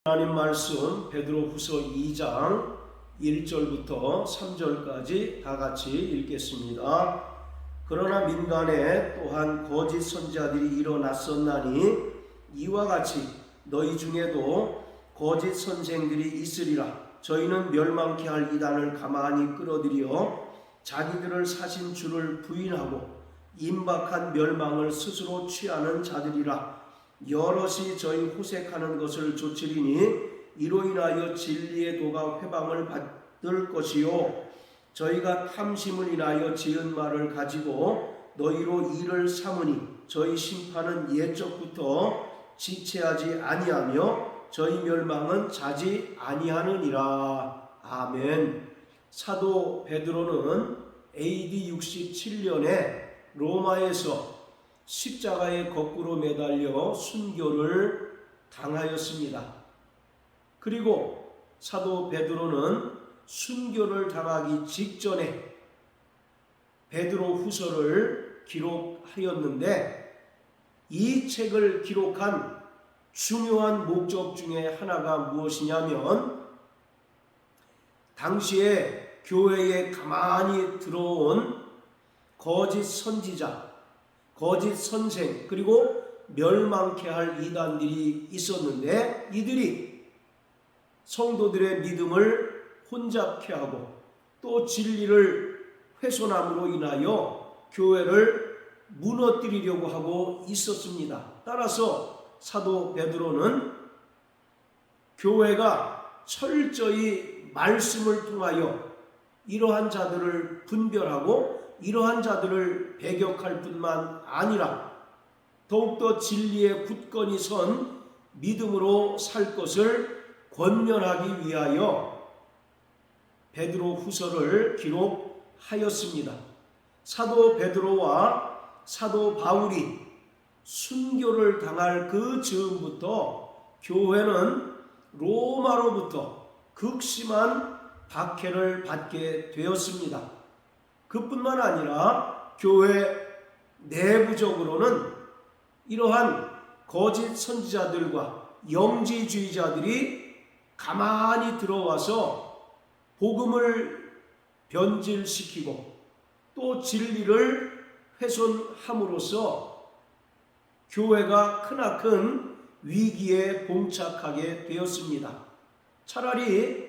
하나님 말씀 베드로후서 2장 1절부터 3절까지 다 같이 읽겠습니다. 그러나 민간에 또한 거짓 선지자들이 일어났었나니 이와 같이 너희 중에도 거짓 선생들이 있으리라. 저희는 멸망케 할 이단을 가만히 끌어들여 자기들을 사신 주를 부인하고 임박한 멸망을 스스로 취하는 자들이라. 여럿이 저희 호색하는 것을 조치리니 이로 인하여 진리의 도가 회방을 받을 것이요 저희가 탐심을 인하여 지은 말을 가지고 너희로 일을 삼으니 저희 심판은 옛적부터 지체하지 아니하며 저희 멸망은 자지 아니하느니라. 아멘. 사도 베드로는 AD 67년에 로마에서 십자가에 거꾸로 매달려 순교를 당하였습니다. 그리고 사도 베드로는 순교를 당하기 직전에 베드로후서를 기록하였는데 이 책을 기록한 중요한 목적 중에 하나가 무엇이냐면 당시에 교회에 가만히 들어온 거짓 선지자, 거짓 선생, 그리고 멸망케 할 이단들이 있었는데 이들이 성도들의 믿음을 혼잡케 하고 또 진리를 훼손함으로 인하여 교회를 무너뜨리려고 하고 있었습니다. 따라서 사도 베드로는 교회가 철저히 말씀을 통하여 이러한 자들을 분별하고 이러한 자들을 배격할 뿐만 아니라 더욱더 진리에 굳건히 선 믿음으로 살 것을 권면하기 위하여 베드로후서를 기록하였습니다. 사도 베드로와 사도 바울이 순교를 당할 그 즈음부터 교회는 로마로부터 극심한 박해를 받게 되었습니다. 그뿐만 아니라 교회 내부적으로는 이러한 거짓 선지자들과 영지주의자들이 가만히 들어와서 복음을 변질시키고 또 진리를 훼손함으로써 교회가 크나큰 위기에 봉착하게 되었습니다. 차라리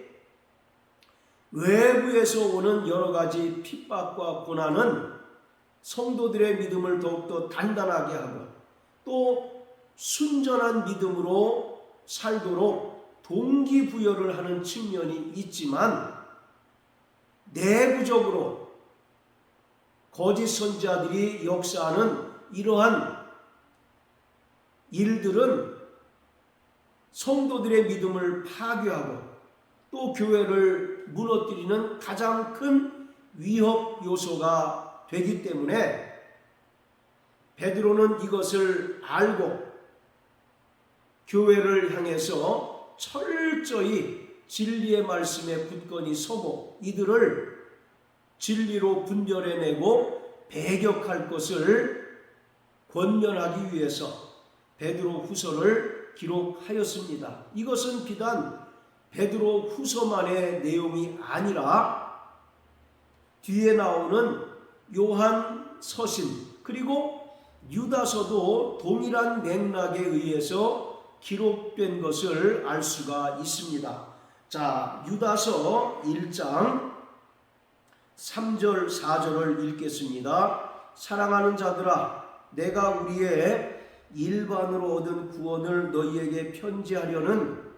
외부에서 오는 여러 가지 핍박과 고난은 성도들의 믿음을 더욱더 단단하게 하고 또 순전한 믿음으로 살도록 동기부여를 하는 측면이 있지만 내부적으로 거짓 선지자들이 역사하는 이러한 일들은 성도들의 믿음을 파괴하고 또 교회를 무너뜨리는 가장 큰 위협 요소가 되기 때문에 베드로는 이것을 알고 교회를 향해서 철저히 진리의 말씀에 굳건히 서고 이들을 진리로 분별해내고 배격할 것을 권면하기 위해서 베드로후서를 기록하였습니다. 이것은 비단 베드로후서만의 내용이 아니라 뒤에 나오는 요한서신 그리고 유다서도 동일한 맥락에 의해서 기록된 것을 알 수가 있습니다. 자, 유다서 1장 3절 4절을 읽겠습니다. 사랑하는 자들아, 내가 우리의 일반으로 얻은 구원을 너희에게 편지하려는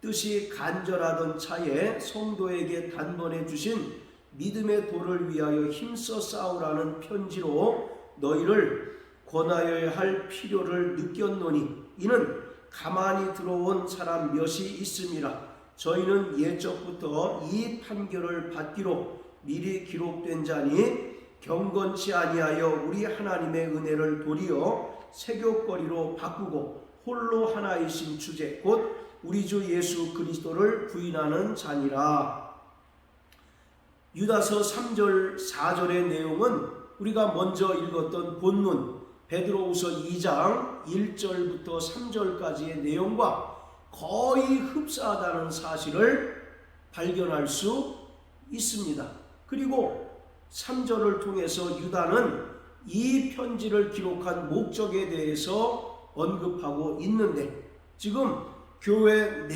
뜻이 간절하던 차에 성도에게 단번에 주신 믿음의 도를 위하여 힘써 싸우라는 편지로 너희를 권하여야 할 필요를 느꼈노니 이는 가만히 들어온 사람 몇이 있음이라. 저희는 옛적부터 이 판결을 받기로 미리 기록된 자니 경건치 아니하여 우리 하나님의 은혜를 도리어 세교거리로 바꾸고 홀로 하나이신 주제 곧 우리 주 예수 그리스도를 부인하는 자니라. 유다서 3절 4절의 내용은 우리가 먼저 읽었던 본문 베드로후서 2장 1절부터 3절까지의 내용과 거의 흡사하다는 사실을 발견할 수 있습니다. 그리고 3절을 통해서 유다는 이 편지를 기록한 목적에 대해서 언급하고 있는데, 지금 교회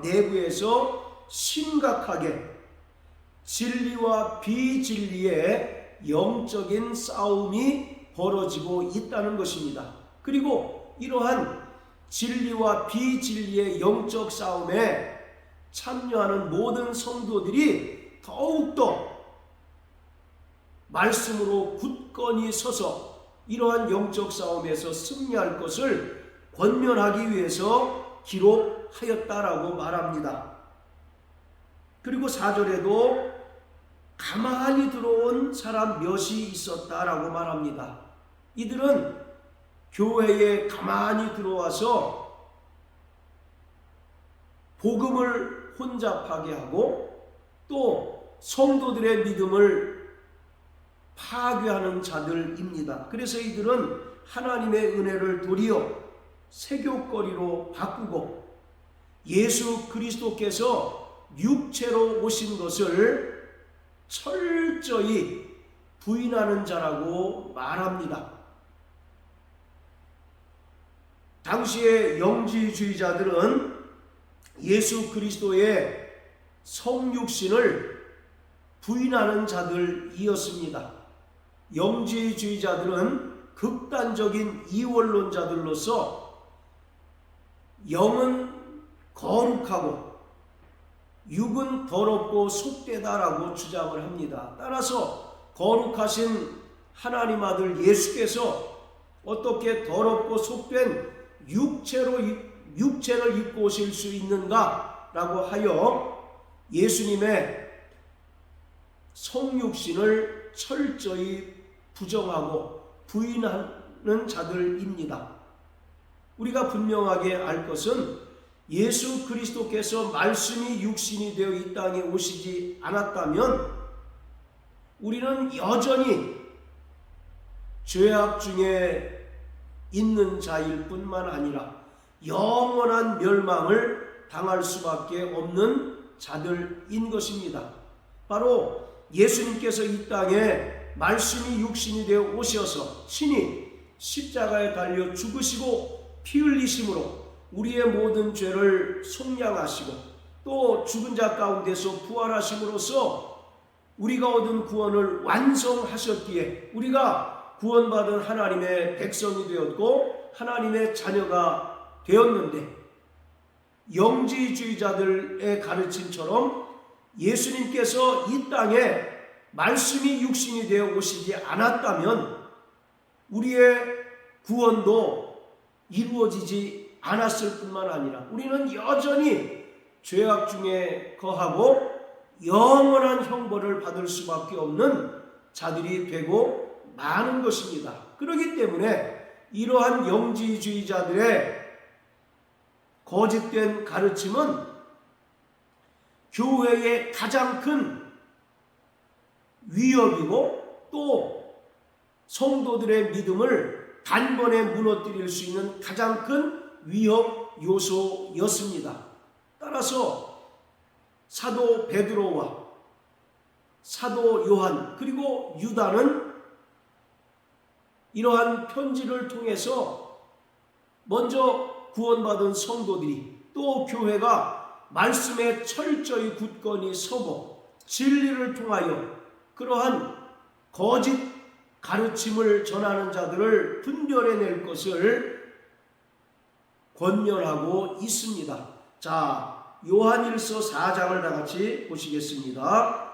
내부에서 심각하게 진리와 비진리의 영적인 싸움이 벌어지고 있다는 것입니다. 그리고 이러한 진리와 비진리의 영적 싸움에 참여하는 모든 성도들이 더욱더 말씀으로 굳건히 서서 이러한 영적 싸움에서 승리할 것을 권면하기 위해서 기록하였다라고 말합니다. 그리고 4절에도 가만히 들어온 사람 몇이 있었다라고 말합니다. 이들은 교회에 가만히 들어와서 복음을 혼잡하게 하고 또 성도들의 믿음을 파괴하는 자들입니다. 그래서 이들은 하나님의 은혜를 도리어 세교거리로 바꾸고 예수 그리스도께서 육체로 오신 것을 철저히 부인하는 자라고 말합니다. 당시의 영지주의자들은 예수 그리스도의 성육신을 부인하는 자들이었습니다. 영지주의자들은 극단적인 이원론자들로서 영은 거룩하고 육은 더럽고 속되다라고 주장을 합니다. 따라서 거룩하신 하나님 아들 예수께서 어떻게 더럽고 속된 육체를 입고 오실 수 있는가라고 하여 예수님의 성육신을 철저히 부정하고 부인하는 자들입니다. 우리가 분명하게 알 것은 예수 그리스도께서 말씀이 육신이 되어 이 땅에 오시지 않았다면 우리는 여전히 죄악 중에 있는 자일 뿐만 아니라 영원한 멸망을 당할 수밖에 없는 자들인 것입니다. 바로 예수님께서 이 땅에 말씀이 육신이 되어 오셔서 친히 십자가에 달려 죽으시고 피 흘리심으로 우리의 모든 죄를 속량하시고 또 죽은 자 가운데서 부활하심으로써 우리가 얻은 구원을 완성하셨기에 우리가 구원받은 하나님의 백성이 되었고 하나님의 자녀가 되었는데, 영지주의자들의 가르침처럼 예수님께서 이 땅에 말씀이 육신이 되어 오시지 않았다면 우리의 구원도 이루어지지 않았을 뿐만 아니라 우리는 여전히 죄악 중에 거하고 영원한 형벌을 받을 수밖에 없는 자들이 되고 많은 것입니다. 그렇기 때문에 이러한 영지주의자들의 거짓된 가르침은 교회의 가장 큰 위협이고 또 성도들의 믿음을 단번에 무너뜨릴 수 있는 가장 큰 위협 요소였습니다. 따라서 사도 베드로와 사도 요한 그리고 유다는 이러한 편지를 통해서 먼저 구원받은 성도들이 또 교회가 말씀에 철저히 굳건히 서고 진리를 통하여 그러한 거짓 가르침을 전하는 자들을 분별해낼 것을 권면하고 있습니다. 자, 요한일서 4장을 다 같이 보시겠습니다.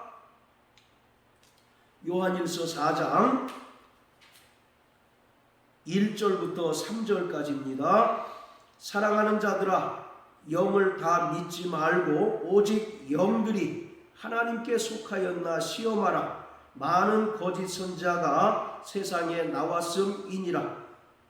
요한일서 4장 1절부터 3절까지입니다. 사랑하는 자들아, 영을 다 믿지 말고 오직 영들이 하나님께 속하였나 시험하라. 많은 거짓 선자가 세상에 나왔음이니라.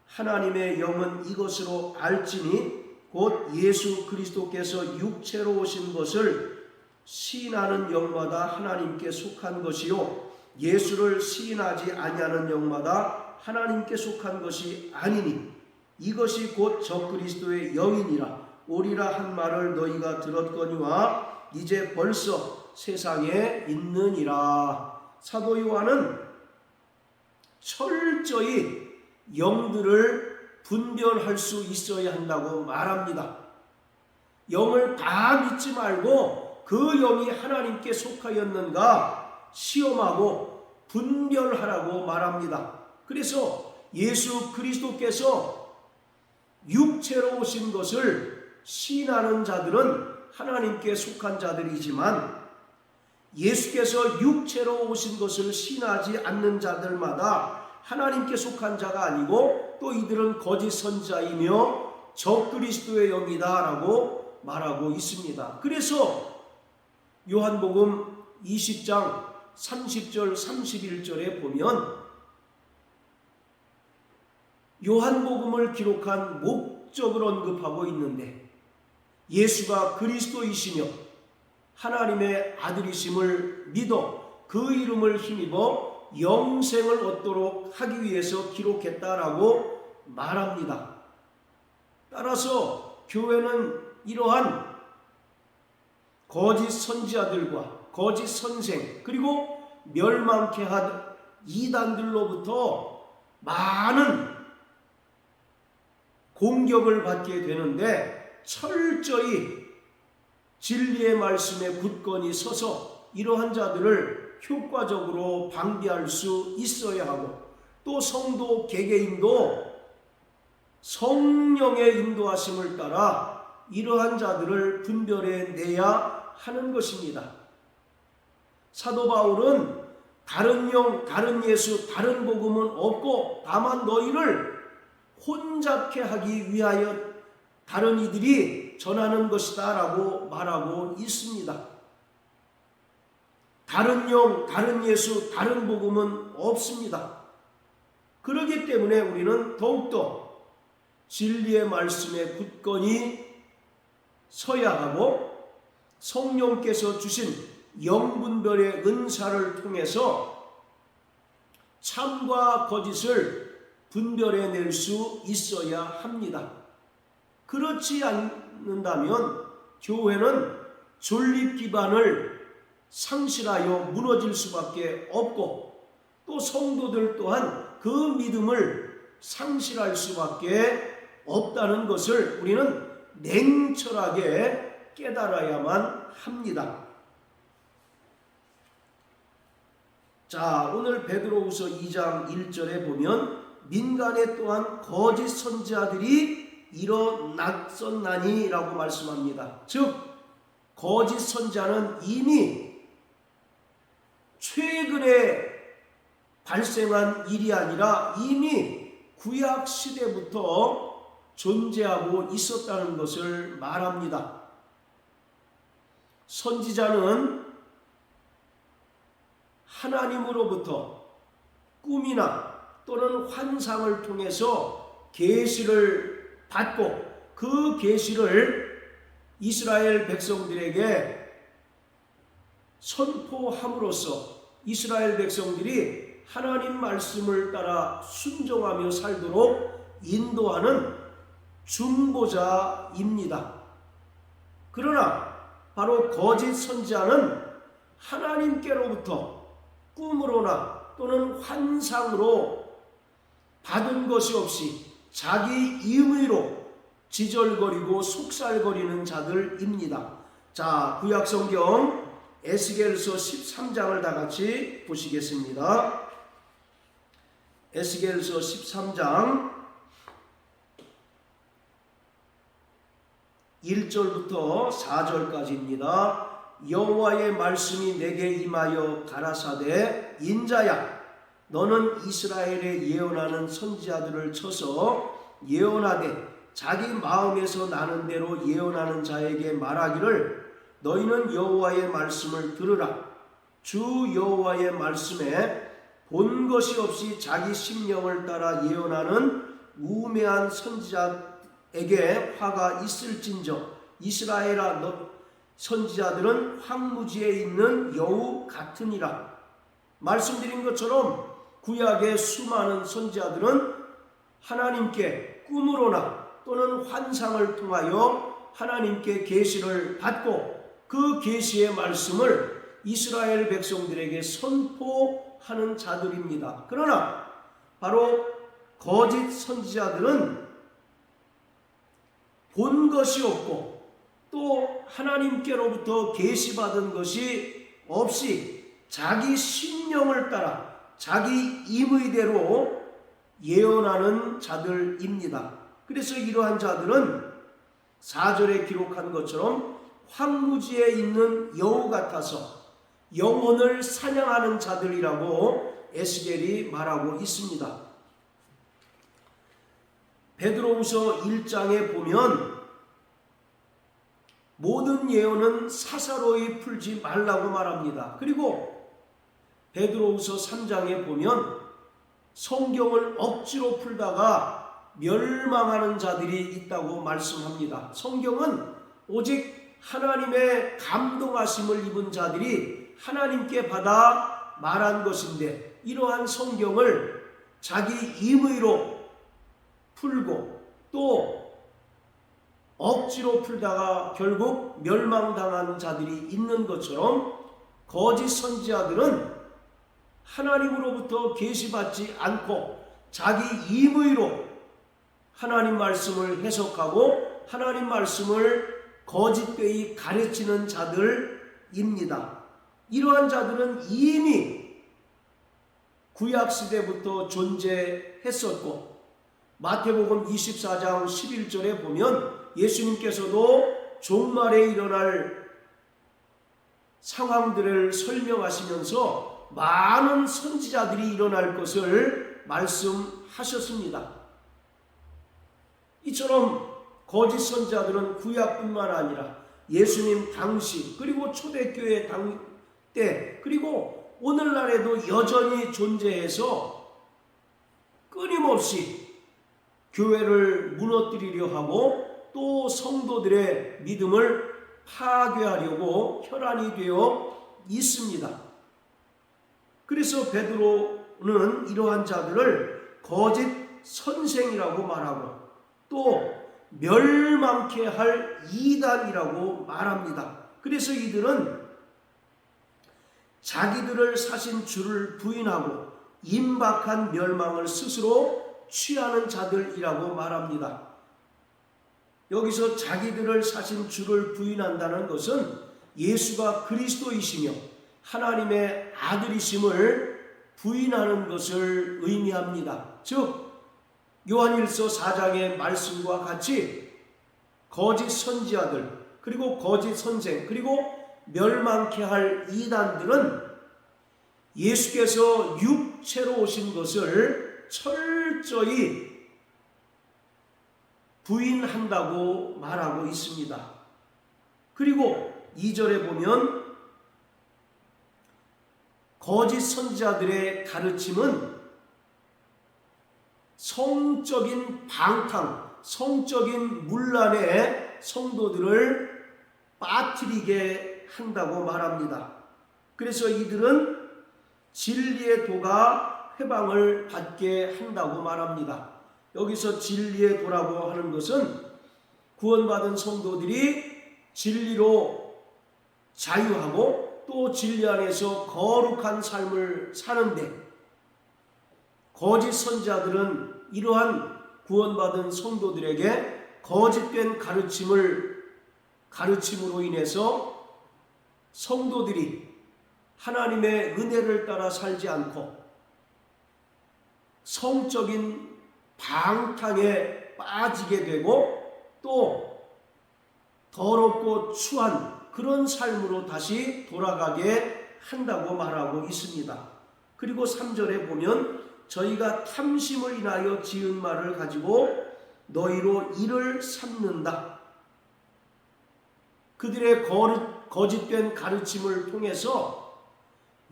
하나님의 영은 이것으로 알지니 곧 예수 그리스도께서 육체로 오신 것을 시인하는 영마다 하나님께 속한 것이요 예수를 시인하지 아니하는 영마다 하나님께 속한 것이 아니니 이것이 곧 적그리스도의 영이니라. 오리라 한 말을 너희가 들었거니와 이제 벌써 세상에 있느니라. 사도 요한은 철저히 영들을 분별할 수 있어야 한다고 말합니다. 영을 다 믿지 말고 그 영이 하나님께 속하였는가 시험하고 분별하라고 말합니다. 그래서 예수 그리스도께서 육체로 오신 것을 시인하는 자들은 하나님께 속한 자들이지만 예수께서 육체로 오신 것을 시인하지 않는 자들마다 하나님께 속한 자가 아니고 또 이들은 거짓 선지자이며 적그리스도의 영이다 라고 말하고 있습니다. 그래서 요한복음 20장 30절 31절에 보면 요한복음을 기록한 목적을 언급하고 있는데 예수가 그리스도이시며 하나님의 아들이심을 믿어 그 이름을 힘입어 영생을 얻도록 하기 위해서 기록했다라고 말합니다. 따라서 교회는 이러한 거짓 선지자들과 거짓 선생 그리고 멸망케 한 이단들로부터 많은 공격을 받게 되는데 철저히 진리의 말씀에 굳건히 서서 이러한 자들을 효과적으로 방비할 수 있어야 하고 또 성도 개개인도 성령의 인도하심을 따라 이러한 자들을 분별해내야 하는 것입니다. 사도 바울은 다른 영, 다른 예수, 다른 복음은 없고 다만 너희를 혼잡케 하기 위하여 다른 이들이 전하는 것이다 라고 말하고 있습니다. 다른 영, 다른 예수, 다른 복음은 없습니다. 그렇기 때문에 우리는 더욱더 진리의 말씀에 굳건히 서야 하고 성령께서 주신 영분별의 은사를 통해서 참과 거짓을 분별해낼 수 있어야 합니다. 그렇지 않는다면 교회는 존립 기반을 상실하여 무너질 수밖에 없고 또 성도들 또한 그 믿음을 상실할 수밖에 없다는 것을 우리는 냉철하게 깨달아야만 합니다. 자, 오늘 베드로후서 2장 1절에 보면 민간에 또한 거짓 선지자들이 일어났었나니 라고 말씀합니다. 즉 거짓 선지자는 이미 최근에 발생한 일이 아니라 이미 구약 시대부터 존재하고 있었다는 것을 말합니다. 선지자는 하나님으로부터 꿈이나 또는 환상을 통해서 계시를 받고 그 계시를 이스라엘 백성들에게 선포함으로써 이스라엘 백성들이 하나님 말씀을 따라 순종하며 살도록 인도하는 중보자입니다. 그러나 바로 거짓 선지자는 하나님께로부터 꿈으로나 또는 환상으로 받은 것이 없이 자기 임의로 지절거리고 속살거리는 자들입니다. 자, 구약성경 에스겔서 13장을 다 같이 보시겠습니다. 에스겔서 13장 1절부터 4절까지입니다. 여호와의 말씀이 내게 임하여 가라사대 인자야 너는 이스라엘에 예언하는 선지자들을 쳐서 예언하되 자기 마음에서 나는 대로 예언하는 자에게 말하기를 너희는 여호와의 말씀을 들으라. 주 여호와의 말씀에 본 것이 없이 자기 심령을 따라 예언하는 우매한 선지자에게 화가 있을진저 이스라엘아 너 선지자들은 황무지에 있는 여우 같으니라. 말씀드린 것처럼 구약의 수많은 선지자들은 하나님께 꿈으로나 또는 환상을 통하여 하나님께 계시를 받고 그 계시의 말씀을 이스라엘 백성들에게 선포하는 자들입니다. 그러나 바로 거짓 선지자들은 본 것이 없고 또 하나님께로부터 계시받은 것이 없이 자기 신령을 따라 자기 임의대로 예언하는 자들입니다. 그래서 이러한 자들은 4절에 기록한 것처럼 황무지에 있는 여우 같아서 영혼을 사냥하는 자들이라고 에스겔이 말하고 있습니다. 베드로후서 1장에 보면 모든 예언은 사사로이 풀지 말라고 말합니다. 그리고 베드로후서 3장에 보면 성경을 억지로 풀다가 멸망하는 자들이 있다고 말씀합니다. 성경은 오직 하나님의 감동하심을 입은 자들이 하나님께 받아 말한 것인데 이러한 성경을 자기 임의로 풀고 또 억지로 풀다가 결국 멸망당한 자들이 있는 것처럼 거짓 선지자들은 하나님으로부터 계시받지 않고 자기 임의로 하나님 말씀을 해석하고 하나님 말씀을 거짓되이 가르치는 자들입니다. 이러한 자들은 이미 구약시대부터 존재했었고 마태복음 24장 11절에 보면 예수님께서도 종말에 일어날 상황들을 설명하시면서 많은 선지자들이 일어날 것을 말씀하셨습니다. 이처럼 거짓 선지자들은 구약뿐만 아니라 예수님 당시 그리고 초대교회 때 그리고 오늘날에도 여전히 존재해서 끊임없이 교회를 무너뜨리려 하고 또 성도들의 믿음을 파괴하려고 혈안이 되어 있습니다. 그래서 베드로는 이러한 자들을 거짓 선생이라고 말하고 또 멸망케 할 이단이라고 말합니다. 그래서 이들은 자기들을 사신 주를 부인하고 임박한 멸망을 스스로 취하는 자들이라고 말합니다. 여기서 자기들을 사신 주를 부인한다는 것은 예수가 그리스도이시며 하나님의 아들이심을 부인하는 것을 의미합니다. 즉 요한일서 4장의 말씀과 같이 거짓 선지자들 그리고 거짓 선생 그리고 멸망케 할 이단들은 예수께서 육체로 오신 것을 철저히 부인한다고 말하고 있습니다. 그리고 2절에 보면 거짓 선지자들의 가르침은 성적인 방탕, 성적인 문란에 성도들을 빠뜨리게 한다고 말합니다. 그래서 이들은 진리의 도가 회방을 받게 한다고 말합니다. 여기서 진리의 도라고 하는 것은 구원받은 성도들이 진리로 자유하고 또 진리 안에서 거룩한 삶을 사는데 거짓 선지자들은 이러한 구원받은 성도들에게 거짓된 가르침으로 인해서 성도들이 하나님의 은혜를 따라 살지 않고 성적인 방탕에 빠지게 되고 또 더럽고 추한 그런 삶으로 다시 돌아가게 한다고 말하고 있습니다. 그리고 3절에 보면 저희가 탐심을 인하여 지은 말을 가지고 너희로 이를 삼는다. 그들의 거짓된 가르침을 통해서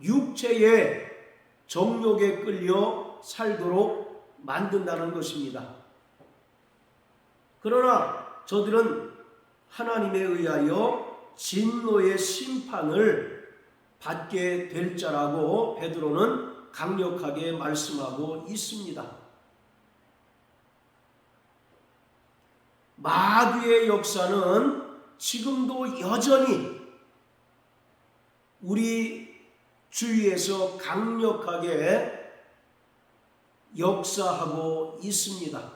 육체의 정욕에 끌려 살도록 만든다는 것입니다. 그러나 저들은 하나님에 의하여 진노의 심판을 받게 될 자라고 베드로는 강력하게 말씀하고 있습니다. 마귀의 역사는 지금도 여전히 우리 주위에서 강력하게 역사하고 있습니다.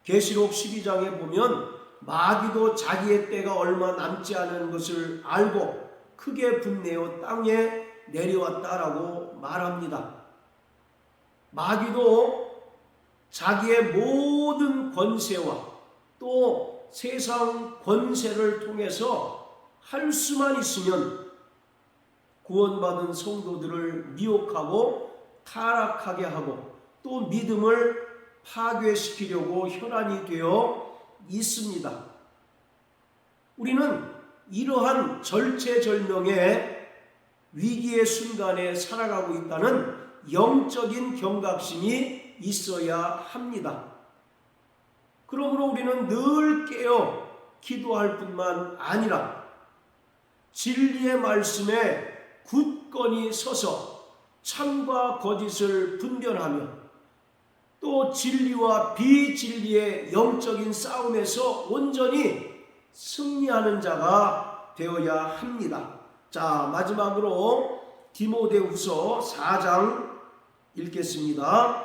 계시록 12장에 보면 마귀도 자기의 때가 얼마 남지 않은 것을 알고 크게 분내어 땅에 내려왔다라고 말합니다. 마귀도 자기의 모든 권세와 또 세상 권세를 통해서 할 수만 있으면 구원받은 성도들을 미혹하고 타락하게 하고 또 믿음을 파괴시키려고 혈안이 되어 있습니다. 우리는 이러한 절체절명의 위기의 순간에 살아가고 있다는 영적인 경각심이 있어야 합니다. 그러므로 우리는 늘 깨어 기도할 뿐만 아니라 진리의 말씀에 굳건히 서서 참과 거짓을 분별하며 또 진리와 비진리의 영적인 싸움에서 온전히 승리하는 자가 되어야 합니다. 자, 마지막으로 디모데후서 4장 읽겠습니다.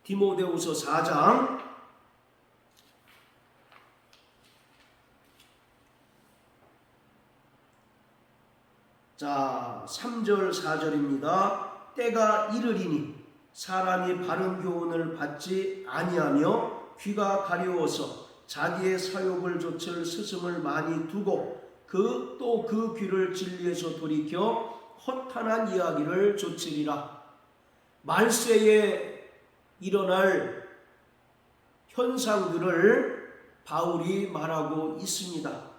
디모데후서 4장 자, 3절 4절입니다. 때가 이르리니 사람이 바른 교훈을 받지 아니하며 귀가 가려워서 자기의 사욕을 좇을 스승을 많이 두고 또 그 귀를 진리에서 돌이켜 허탄한 이야기를 좇으리라. 말세에 일어날 현상들을 바울이 말하고 있습니다.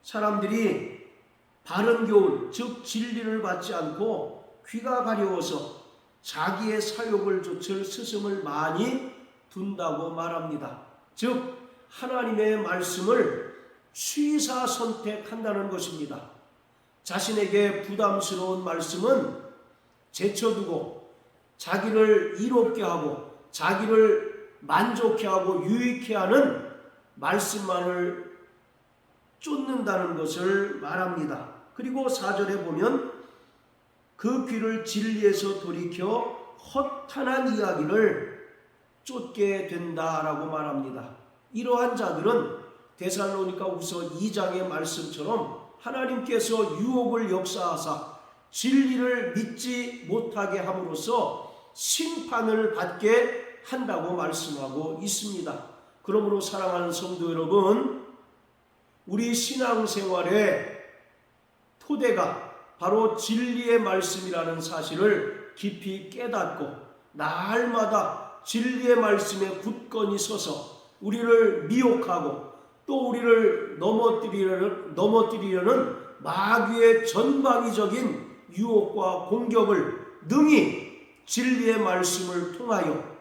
사람들이 바른 교훈, 즉 진리를 받지 않고 귀가 가려워서 자기의 사욕을 좇을 스승을 많이 둔다고 말합니다. 즉 하나님의 말씀을 취사 선택한다는 것입니다. 자신에게 부담스러운 말씀은 제쳐두고 자기를 이롭게 하고 자기를 만족해 하고 유익해 하는 말씀만을 쫓는다는 것을 말합니다. 그리고 4절에 보면 그 귀를 진리에서 돌이켜 허탄한 이야기를 쫓게 된다라고 말합니다. 이러한 자들은 데살로니가후서 2장의 말씀처럼 하나님께서 유혹을 역사하사 진리를 믿지 못하게 함으로써 심판을 받게 한다고 말씀하고 있습니다. 그러므로 사랑하는 성도 여러분, 우리 신앙생활의 토대가 바로 진리의 말씀이라는 사실을 깊이 깨닫고 날마다 진리의 말씀에 굳건히 서서 우리를 미혹하고 또 우리를 넘어뜨리려는 마귀의 전방위적인 유혹과 공격을 능히 진리의 말씀을 통하여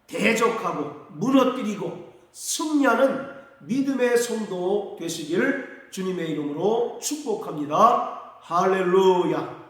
대적하고 무너뜨리고 승리하는 믿음의 성도 되시기를 주님의 이름으로 축복합니다. 할렐루야.